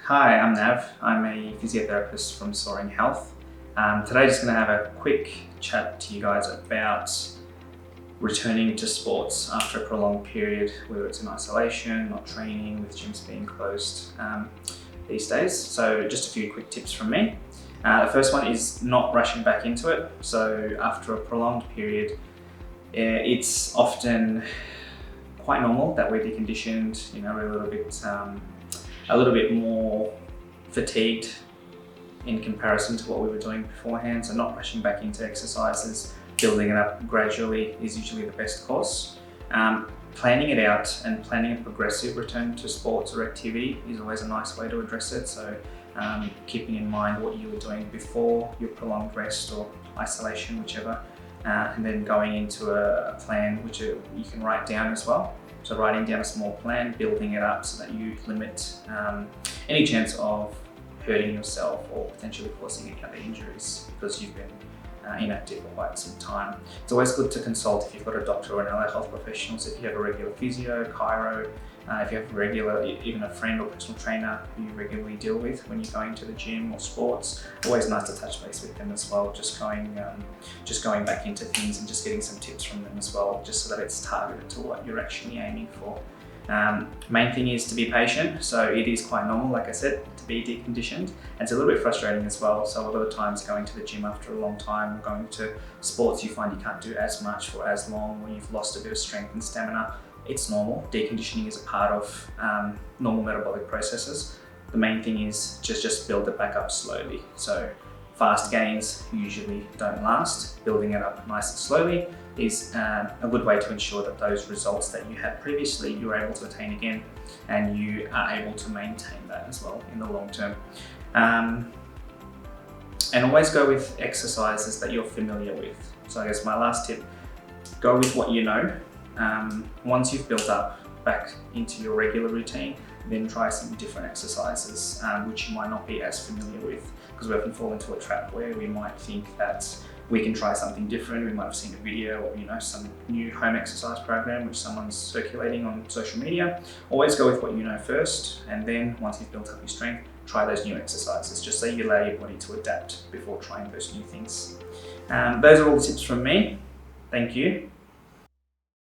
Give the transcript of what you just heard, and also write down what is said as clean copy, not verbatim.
Hi, I'm Nav. I'm a physiotherapist from Soaring Health. Today, just going to have a quick chat to you guys about returning to sports after a prolonged period, whether it's in isolation, not training, with gyms being closed these days. So just a few quick tips from me. The first one is not rushing back into it. So after a prolonged period, it's often quite normal that we're deconditioned, we're a little bit more fatigued in comparison to what we were doing beforehand. So not rushing back into exercises, building it up gradually is usually the best course. Planning it out and planning a progressive return to sports or activity is always a nice way to address it. So keeping in mind what you were doing before your prolonged rest or isolation, whichever, and then going into a plan which you can write down as well. So writing down a small plan, building it up so that you limit any chance of hurting yourself or potentially causing any other injuries because you've been inactive for quite some time. It's always good to consult if you've got a doctor or an allied health professional. So if you have a regular physio, chiro, if you have a regular, even a friend or personal trainer who you regularly deal with when you're going to the gym or sports, always nice to touch base with them as well. Just going back into things and just getting some tips from them as well, just so that it's targeted to what you're actually aiming for. Main thing is to be patient. So it is quite normal, like I said, to be deconditioned. And it's a little bit frustrating as well. So a lot of the times going to the gym after a long time, or going to sports, you find you can't do as much for as long, or you've lost a bit of strength and stamina. It's normal. Deconditioning is a part of normal metabolic processes. The main thing is just build it back up slowly. So fast gains usually don't last. Building it up nice and slowly is a good way to ensure that those results that you had previously, you're able to attain again, and you are able to maintain that as well in the long term. And always go with exercises that you're familiar with. So I guess my last tip, go with what you know. Once you've built up back into your regular routine, then try some different exercises which you might not be as familiar with, because we often fall into a trap where we might think that we can try something different. We might have seen a video or some new home exercise program which someone's circulating on social media. Always go with what you know first, and then once you've built up your strength, try those new exercises, just so you allow your body to adapt before trying those new things. Those are all the tips from me. Thank you.